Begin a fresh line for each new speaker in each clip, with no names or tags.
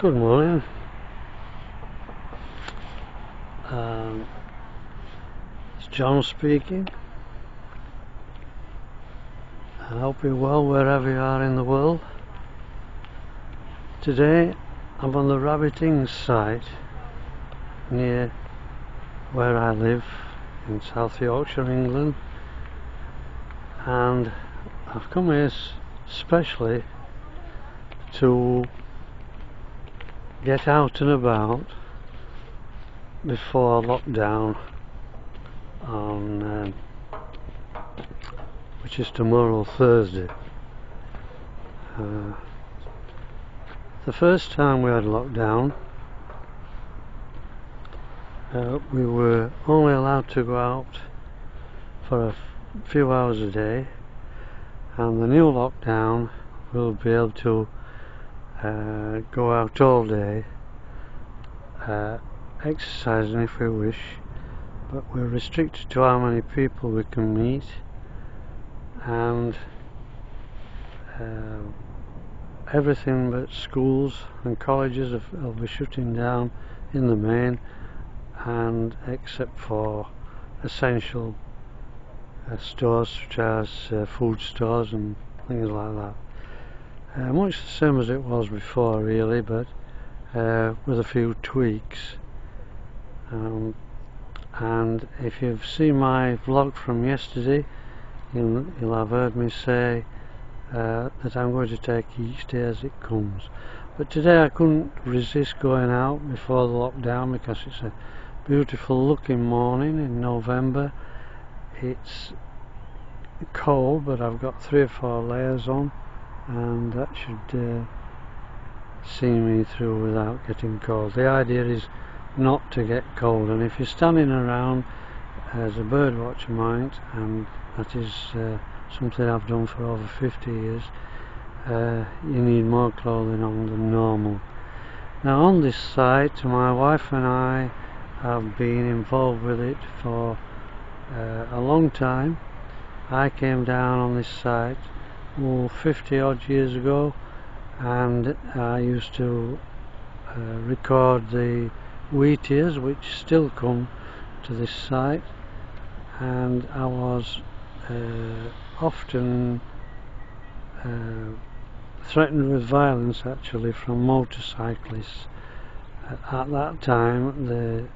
Good morning. It's John speaking. I hope you're well wherever you are in the world. Today I'm on the rabbiting site near where I live in South Yorkshire, England, and I've come here specially to get out and about before lockdown on which is tomorrow, Thursday. The first time we had lockdown, we were only allowed to go out for a few hours a day, and the new lockdown we'll be able to go out all day, exercising if we wish, but we're restricted to how many people we can meet, and everything but schools and colleges will be shutting down in the main, and except for essential stores such as food stores and things like that. Much the same as it was before, really, but with a few tweaks. And if you've seen my vlog from yesterday, you'll have heard me say that I'm going to take each day as it comes. But today I couldn't resist going out before the lockdown because it's a beautiful looking morning in November. It's cold, but I've got 3 or 4 layers on, and that should see me through without getting cold. The idea is not to get cold, and if you're standing around as a bird watcher might, and that is something I've done for over 50 years, you need more clothing on than normal. Now on this site, my wife and I have been involved with it for a long time. I came down on this site 50 odd years ago, and I used to record the wheat ears which still come to this site, and I was often threatened with violence actually from motorcyclists. At that time the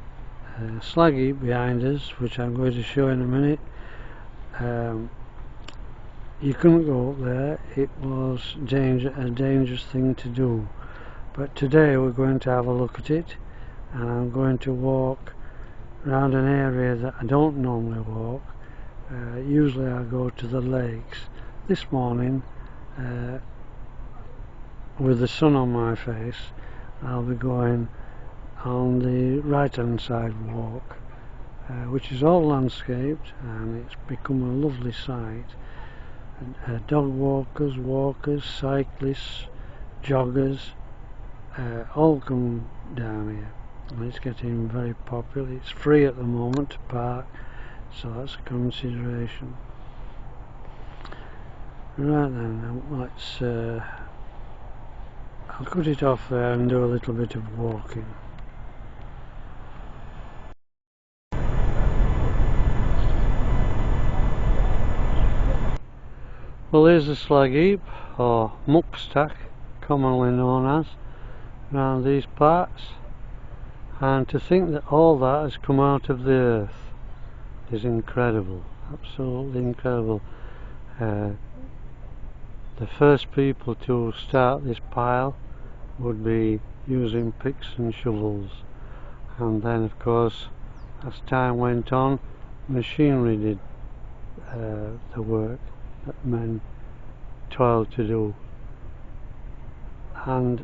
slag heap behind us, which I'm going to show in a minute, you couldn't go up there. It was a dangerous thing to do. But today we're going to have a look at it, and I'm going to walk around an area that I don't normally walk. Usually I go to the lakes. This morning, with the sun on my face, I'll be going on the right hand side walk, which is all landscaped, and it's become a lovely sight. Dog walkers, cyclists, joggers, all come down here, and it's getting very popular. It's free at the moment to park, so that's a consideration. Right then, let's I'll cut it off there and do a little bit of walking. Well, here's the slag heap, or muck stack, commonly known as, around these parts, and to think that all that has come out of the earth is incredible, absolutely incredible. The first people to start this pile would be using picks and shovels, and then of course as time went on, machinery did the work that men toiled to do. And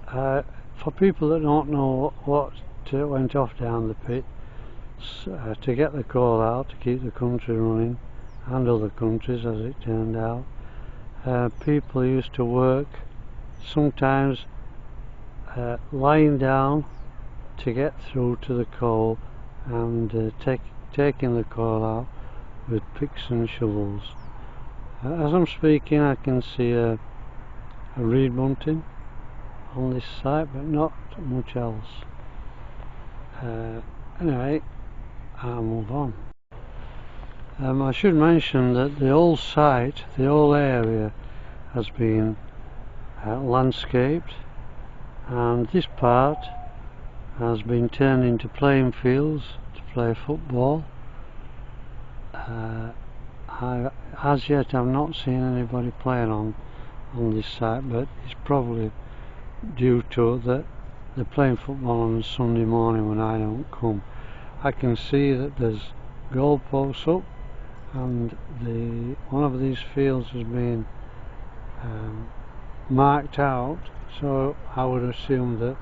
for people that don't know what went off down the pit, to get the coal out, to keep the country running, and other countries as it turned out, people used to work sometimes lying down to get through to the coal, and taking the coal out with picks and shovels. As I'm speaking, I can see a reed bunting on this site, but not much else. Anyway, I'll move on. I should mention that the whole site, the whole area, has been landscaped, and this part has been turned into playing fields to play football. As yet I've not seen anybody playing on this site, but it's probably due to that they're playing football on Sunday morning when I don't come. I can see that there's goalposts up, and one of these fields has been marked out, so I would assume that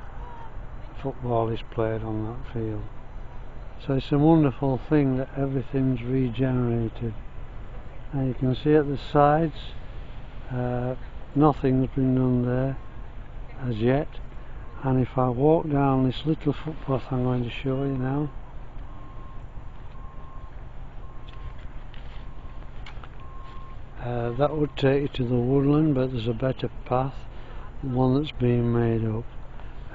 football is played on that field. So it's a wonderful thing that everything's regenerated. And you can see at the sides, nothing's been done there as yet. And if I walk down this little footpath I'm going to show you now, that would take you to the woodland, but there's a better path, one that's being made up.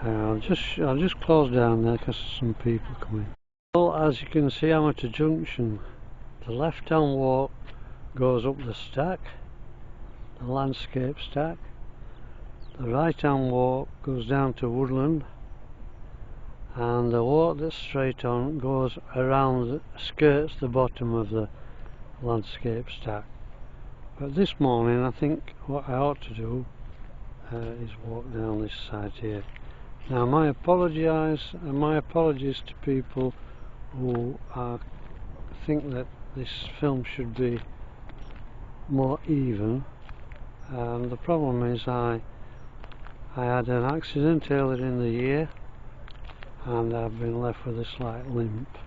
I'll just close down there because there's some people coming. Well, as you can see, I'm at a junction. The left hand walk goes up the stack, the landscape stack. The right hand walk goes down to woodland, and the walk that's straight on goes around, skirts the bottom of the landscape stack. But this morning I think what I ought to do is walk down this side here. Now my apologies to people who think that this film should be more even. The problem is I had an accident earlier in the year, and I've been left with a slight limp,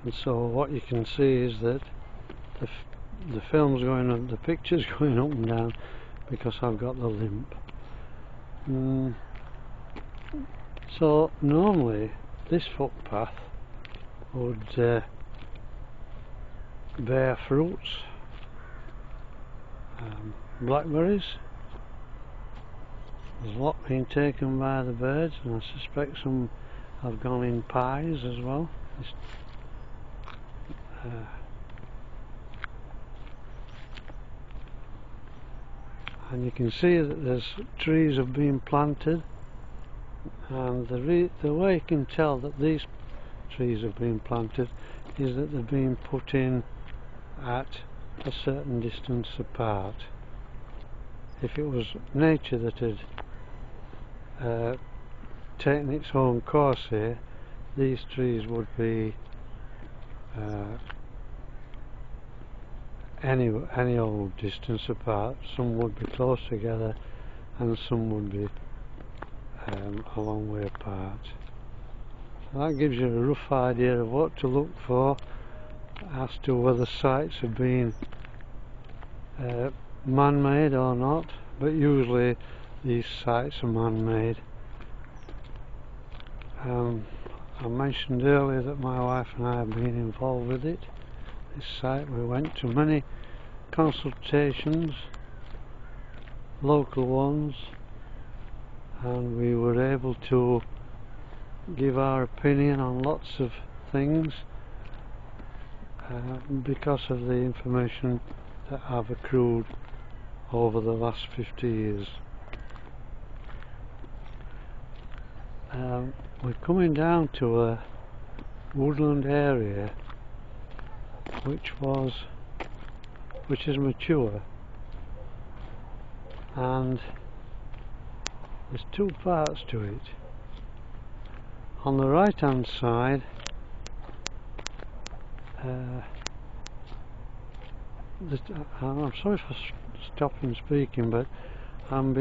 and so what you can see is that the film's going up, the picture's going up and down because I've got the limp. So normally this footpath would bear fruits, blackberries. There's a lot being taken by the birds, and I suspect some have gone in pies as well. And you can see that there's trees have been planted, and the way you can tell that these trees have been planted is that they're being put in at a certain distance apart. If it was nature that had taken its own course here, these trees would be any old distance apart. Some would be close together and some would be a long way apart. So that gives you a rough idea of what to look for as to whether sites have been man-made or not, but usually these sites are man-made. I mentioned earlier that my wife and I have been involved with it. This site, we went to many consultations, local ones, and we were able to give our opinion on lots of things because of the information that I've accrued over the last 50 years. We're coming down to a woodland area which is mature, and there's two parts to it. On the right hand side I'm sorry for stopping speaking, but I'm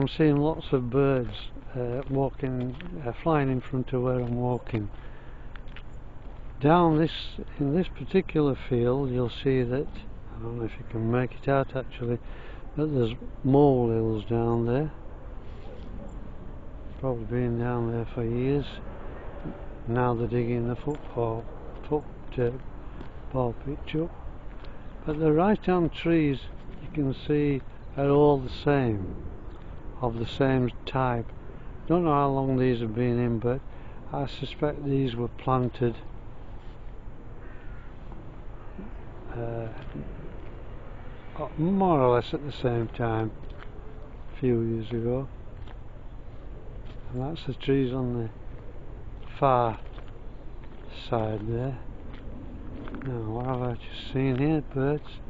seeing lots of birds flying in front of where I'm walking. Down in this particular field, you'll see that, I don't know if you can make it out actually, but there's molehills down there. Probably been down there for years. Now they're digging the football pitch up. But the right hand trees, you can see, are all the same. of the same type. Don't know how long these have been in, but I suspect these were planted more or less at the same time a few years ago. And that's the trees on the far side there. Now, what have I just seen here? Birds.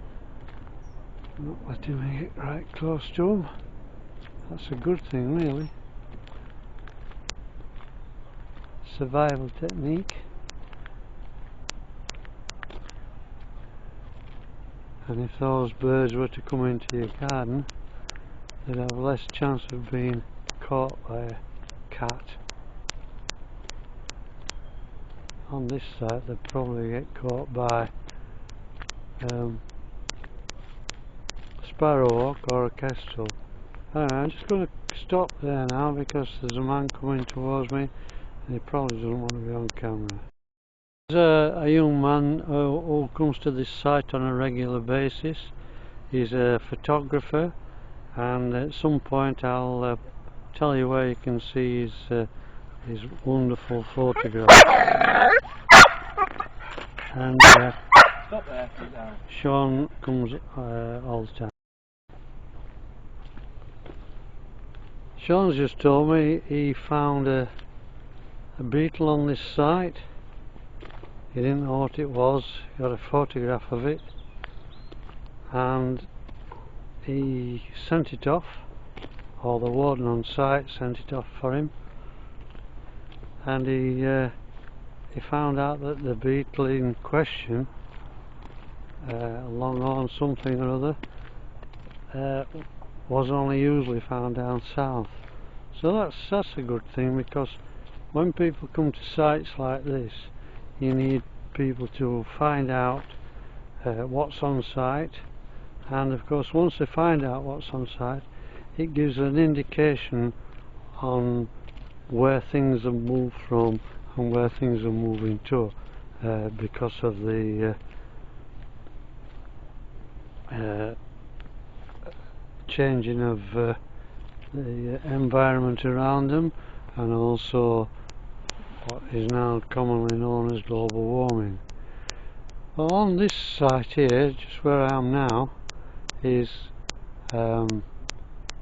Not letting me get right close to them. That's a good thing, really. Survival technique. And if those birds were to come into your garden, they'd have less chance of being caught by a cat. On this side, they'd probably get caught by sparrowhawk or a kestrel. Anyway, I'm just going to stop there now because there's a man coming towards me and he probably doesn't want to be on camera. There's a young man who comes to this site on a regular basis. He's a photographer, and at some point I'll tell you where you can see his wonderful photographs. And
Stop there, sit down.
Sean comes all the time. Sean's just told me he found a beetle on this site. He didn't know what it was. He got a photograph of it and he sent it off, or the warden on site sent it off for him, and he found out that the beetle in question, longhorn something or other, was only usually found down south. So that's a good thing, because when people come to sites like this, you need people to find out what's on site, and of course once they find out what's on site, it gives an indication on where things have moved from and where things are moving to, because of the changing of the environment around them, and also what is now commonly known as global warming. Well, on this site here, just where I am now, is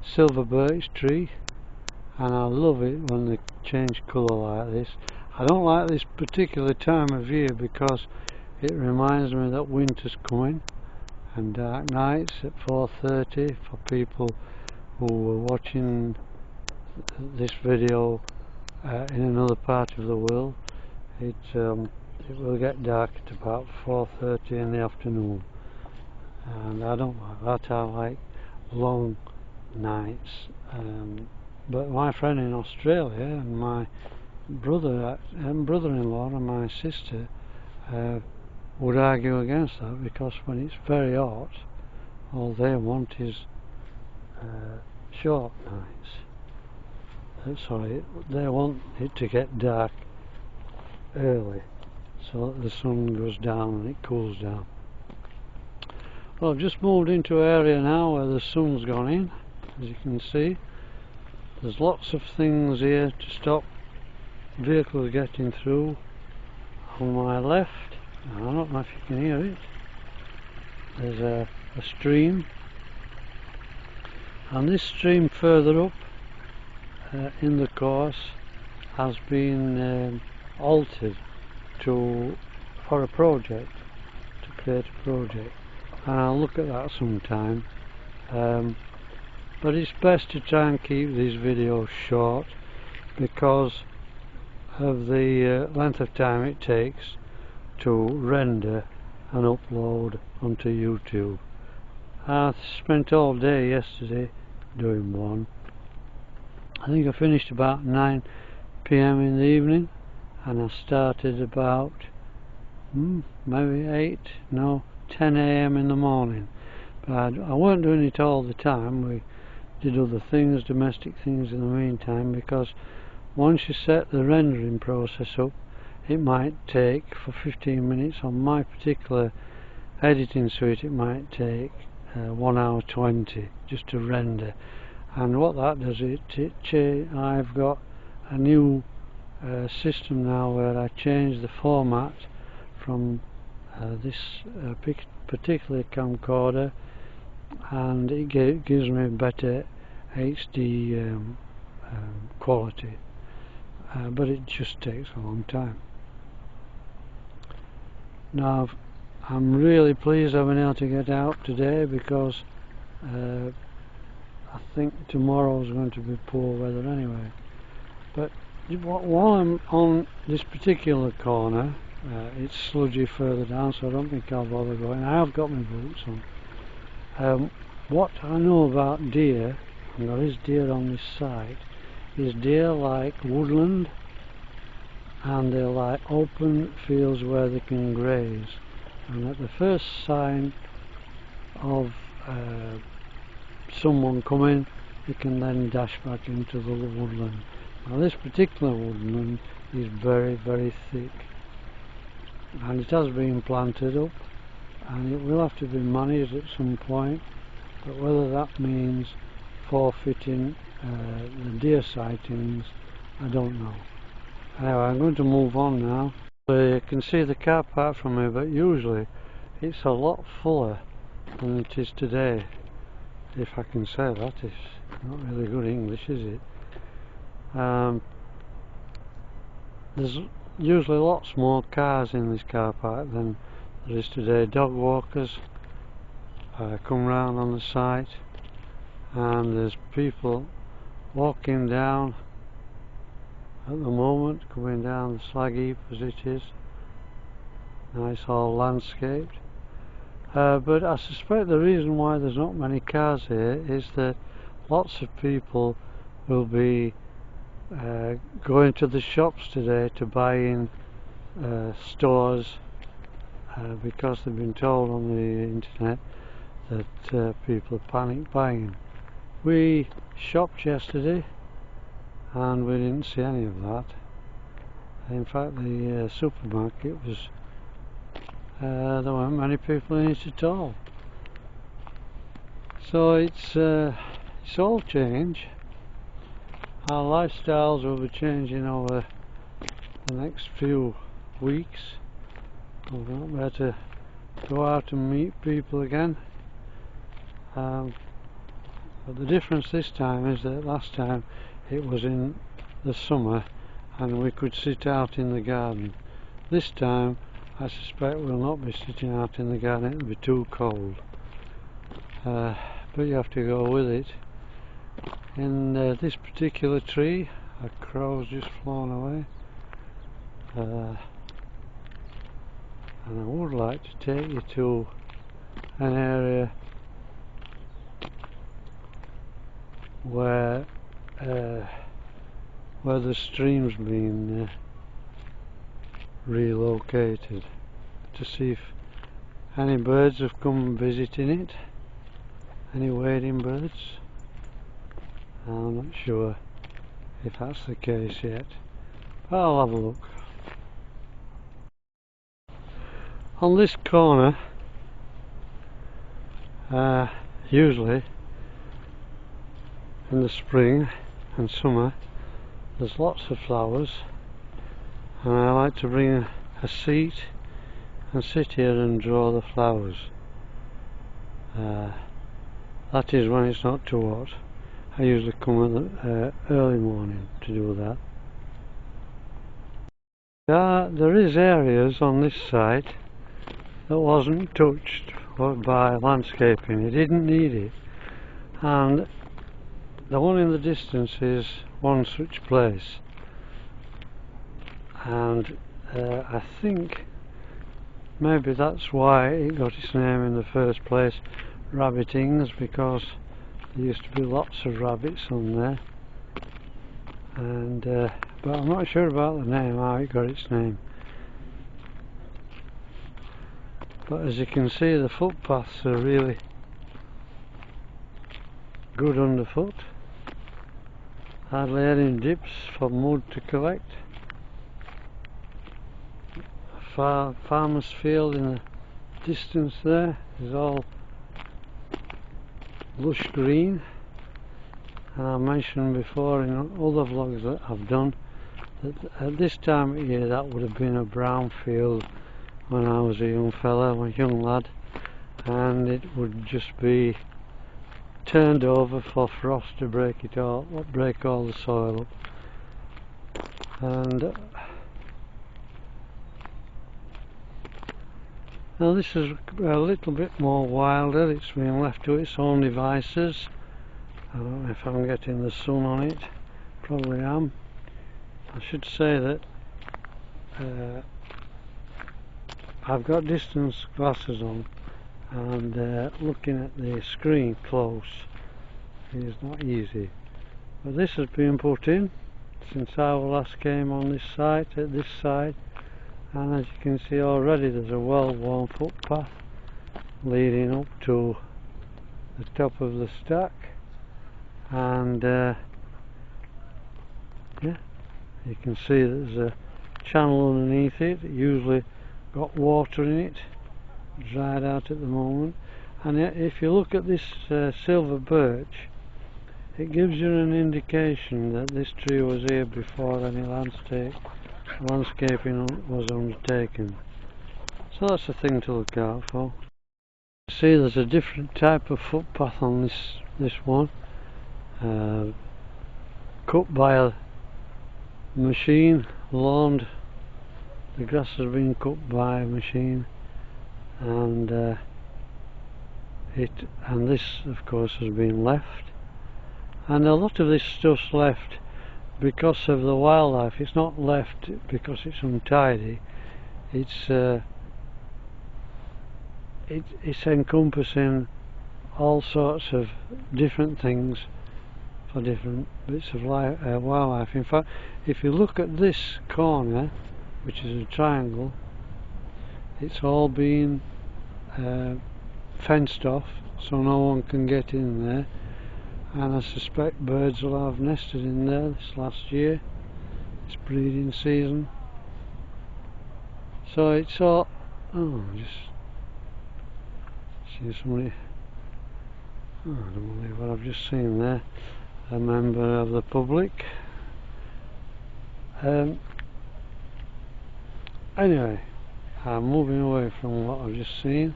silver birch tree, and I love it when they change colour like this. I don't like this particular time of year because it reminds me that winter's coming, and dark nights at 4:30 for people who are watching this video in another part of the world. It will get dark at about 4:30 in the afternoon, and I don't like that. I like long nights. But my friend in Australia and my brother-in-law and my sister would argue against that, because when it's very hot, all they want is short nights. Sorry, they want it to get dark early so that the sun goes down and it cools down. Well, I've just moved into an area now where the sun's gone in. As you can see, there's lots of things here to stop vehicles getting through. On my left, I don't know if you can hear it, there's a stream, and this stream further up in the course has been altered for a project, to create a project, and I'll look at that sometime. But it's best to try and keep these videos short because of the length of time it takes to render and upload onto YouTube. I spent all day yesterday doing one. I think I finished about 9 PM in the evening, and I started about maybe 10 AM in the morning. But I weren't doing it all the time. We did other things, domestic things in the meantime, because once you set the rendering process up, it might take for 15 minutes. On my particular editing suite, it might take 1 hour 20 just to render, and what that does, I've got a new system now where I change the format from this particular camcorder, and it gives me better HD quality, but it just takes a long time. Now I'm really pleased I've been able to get out today, because I think tomorrow's going to be poor weather anyway. But while I'm on this particular corner, it's sludgy further down, so I don't think I'll bother going. I have got my boots on. What I know about deer, and there is deer on this site, is deer like woodland, and they like open fields where they can graze. And at the first sign of someone coming, they can then dash back into the woodland. Now this particular woodland is very, very thick, and it has been planted up, and it will have to be managed at some point, but whether that means forfeiting the deer sightings, I don't know. Anyway, I'm going to move on now. You can see the car park from here, but usually it's a lot fuller than it is today, if I can say that. It's not really good English, is it? There's usually lots more cars in this car park than there is today. Dog walkers come round on the site, and there's people walking down at the moment, coming down the slag heap as it is. Nice all landscaped. But I suspect the reason why there's not many cars here is that lots of people will be going to the shops today to buy in stores, because they've been told on the internet that people are panic buying. We shopped yesterday and we didn't see any of that. In fact, the supermarket was there weren't many people in it at all. So it's all change. Our lifestyles will be changing over the next few weeks. We'll not be able to go out and meet people again. But the difference this time is that last time it was in the summer and we could sit out in the garden. This time I suspect we'll not be sitting out in the garden, it'll be too cold. But you have to go with it. In this particular tree, a crow's just flown away, and I would like to take you to an area where the stream's been relocated, to see if any birds have come visiting it, any wading birds. I'm not sure if that's the case yet, but I'll have a look. On this corner, usually in the spring and summer, there's lots of flowers, and I like to bring a seat and sit here and draw the flowers. That is when it's not too hot. I usually come in the early morning to do that. There is areas on this site that wasn't touched by landscaping. It didn't need it, and the one in the distance is one such place, and I think maybe that's why it got its name in the first place, Rabbitings, because there used to be lots of rabbits on there, and but I'm not sure about the name, how it got its name. But as you can see, the footpaths are really good underfoot. Hardly any dips for mud to collect. A farmer's field in the distance there is all lush green, And I mentioned before in other vlogs that I've done that at this time of year that would have been a brown field when I was a young fella, a young lad, and it would just be turned over for frost to break it all, break all the soil up. And now this is a little bit more wilder. It's been left to its own devices. I don't know if I'm getting the sun on it. Probably am. I should say that I've got distance glasses on, and looking at the screen close is not easy. But this has been put in since I last came on this site, at this side, and as you can see already there's a well-worn footpath leading up to the top of the stack, and yeah, you can see there's a channel underneath it. It usually got water in it, dried out at the moment. And if you look at this silver birch, it gives you an indication that this tree was here before any landscaping was undertaken. So that's a thing to look out for. See, there's a different type of footpath on this one, cut by a machine, lawned. The grass has been cut by a machine, and this of course has been left, and a lot of this stuff's left because of the wildlife. It's not left because it's untidy. It's encompassing all sorts of different things for different bits of wildlife. In fact, if you look at this corner, which is a triangle, it's all been fenced off so no one can get in there, and I suspect birds will have nested in there this last year, it's breeding season. So it's all, just see somebody, I don't believe what I've just seen there, a member of the public. Anyway, I'm moving away from what I've just seen.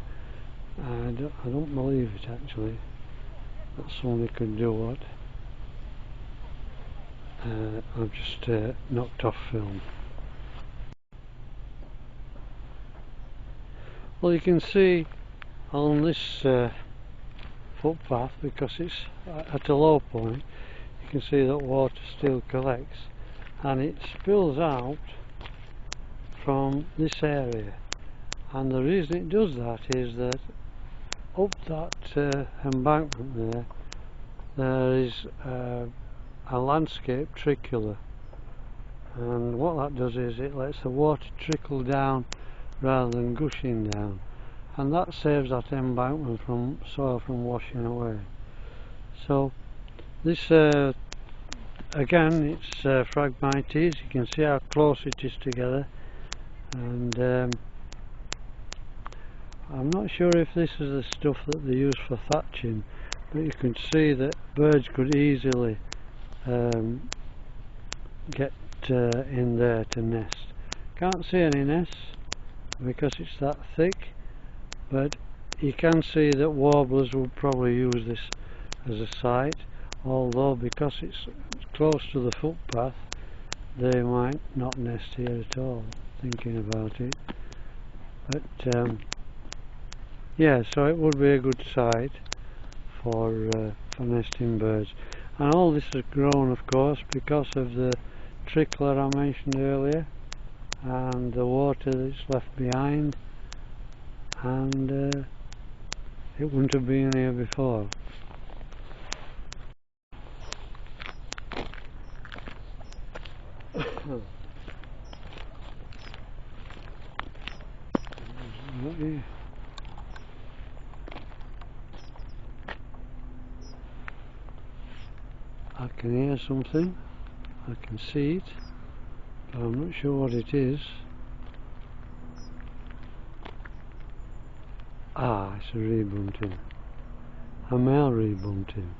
I don't believe it actually, that somebody could do what I've just knocked off film. Well, you can see on this footpath, because it's at a low point, you can see that water still collects and it spills out from this area, and the reason it does that is that up that embankment there is a landscape trickler, and what that does is it lets the water trickle down rather than gushing down, and that saves that embankment from soil from washing away. So this again, it's Phragmites. You can see how close it is together, and I'm not sure if this is the stuff that they use for thatching, but you can see that birds could easily get in there to nest. Can't see any nests because it's that thick, but you can see that warblers would probably use this as a site, although because it's close to the footpath they might not nest here at all, thinking about it. But yeah, so it would be a good site for nesting birds. And all this has grown, of course, because of the trickler I mentioned earlier and the water that's left behind, and it wouldn't have been here before. I can hear something, I can see it, but I'm not sure what it is. Ah, it's a rebunting, a male rebunting.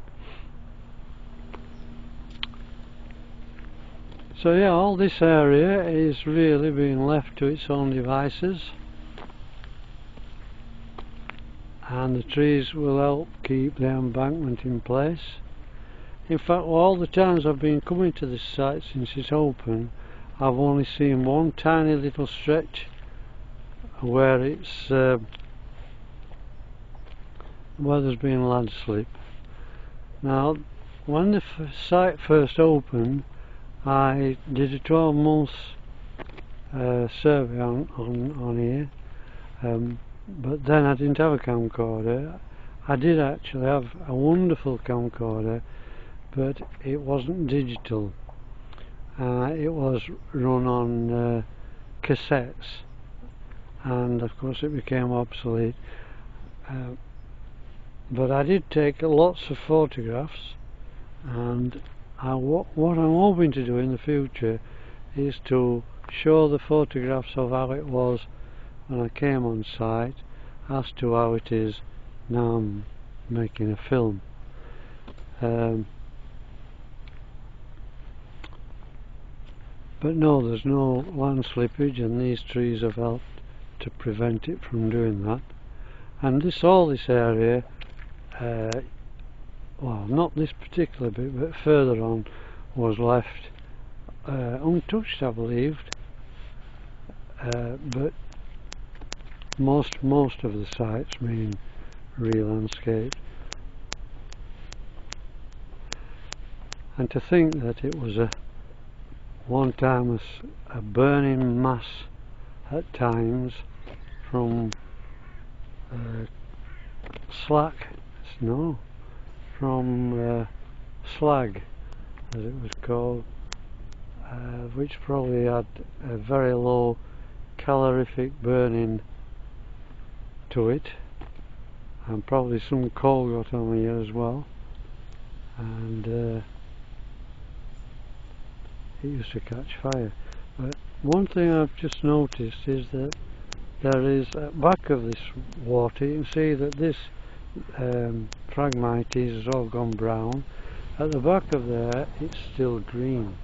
So yeah, all this area is really being left to its own devices, and the trees will help keep the embankment in place. In fact, all the times I've been coming to this site since it's open, I've only seen one tiny little stretch where where there's been landslip. Now, when the site first opened, I did a 12-month survey on here, but then I didn't have a camcorder. I did actually have a wonderful camcorder, but it wasn't digital. It was run on cassettes, and of course it became obsolete. But I did take lots of photographs, and what I'm hoping to do in the future is to show the photographs of how it was when I came on site as to how it is now I'm making a film. But no, there's no land slippage, and these trees have helped to prevent it from doing that. And all this area, well, not this particular bit, but further on, was left untouched, I believed. But most of the sites being re-landscaped. And to think that it was one time a burning mass at times from slag, as it was called, which probably had a very low calorific burning to it, and probably some coal got on here as well, and it used to catch fire. But one thing I've just noticed is that there is, at the back of this water, you can see that this Phragmites has all gone brown. At the back of there it's still green.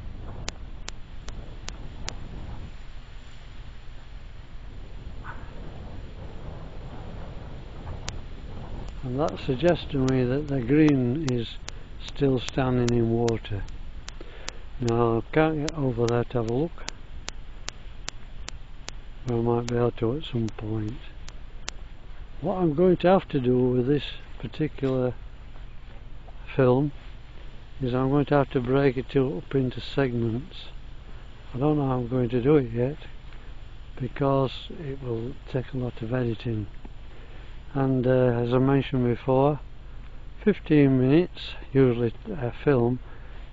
And that suggests to me that the green is still standing in water. Now I can't get over there to have a look, but I might be able to at some point. What I'm going to have to do with this particular film is I'm going to have to break it up into segments. I don't know how I'm going to do it yet, because it will take a lot of editing. And as I mentioned before, 15 minutes, usually a film,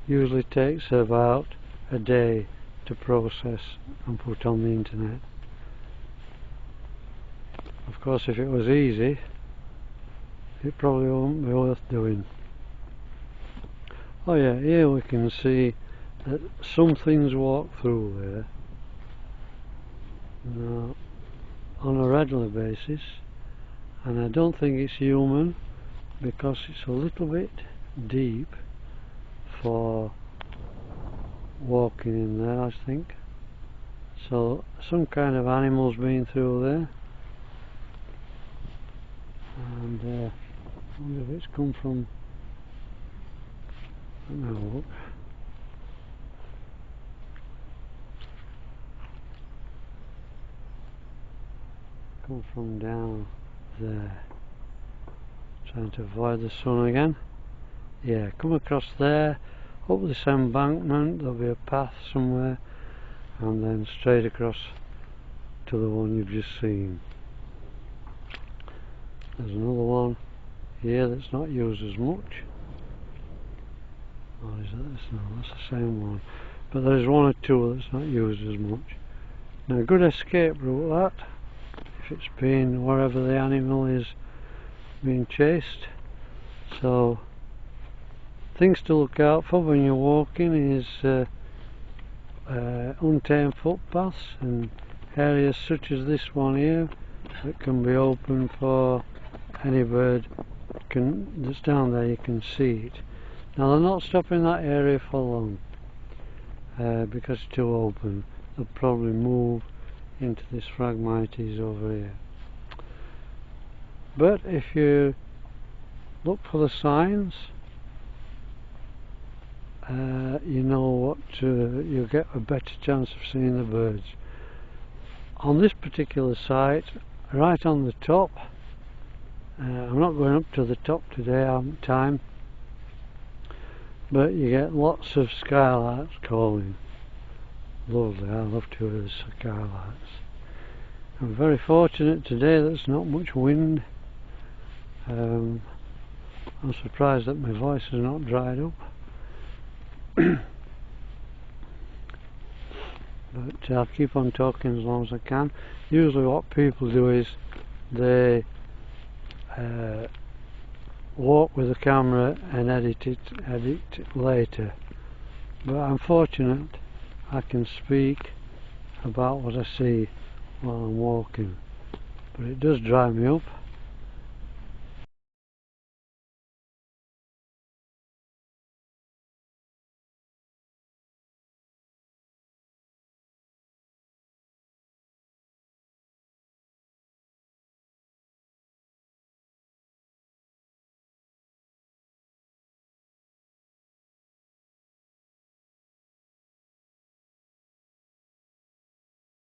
usually takes about a day to process and put on the internet. Of course, if it was easy, it probably wouldn't be worth doing. Oh yeah, here we can see that some things walk through there now on a regular basis, and I don't think it's human, because it's a little bit deep for walking in there, I think. So some kind of animal's been through there, and I wonder if it's come from, let me have a look. Come from down there. Trying to avoid the sun again. Yeah, come across there, up this embankment, there'll be a path somewhere, and then straight across to the one you've just seen. There's another one here that's not used as much. Or is that this? No, that's the same one. But there's one or two that's not used as much. Now, good escape route that, if it's been wherever the animal is being chased. So, things to look out for when you're walking is untamed footpaths, and areas such as this one here that can be open for any bird that's down there. You can see it. Now they're not stopping that area for long. because it's too open. They'll probably move into this Phragmites over here. But if you look for the signs, you know what you'll get a better chance of seeing the birds. On this particular site, right on the top, I'm not going up to the top today, I haven't time, but you get lots of skylarks calling. Lovely, I love to hear the skylarks. I'm very fortunate today that there's not much wind. I'm surprised that my voice has not dried up. But I'll keep on talking as long as I can. Usually what people do is they walk with the camera and edit it later. But I'm fortunate I can speak about what I see while I'm walking. But it does dry me up.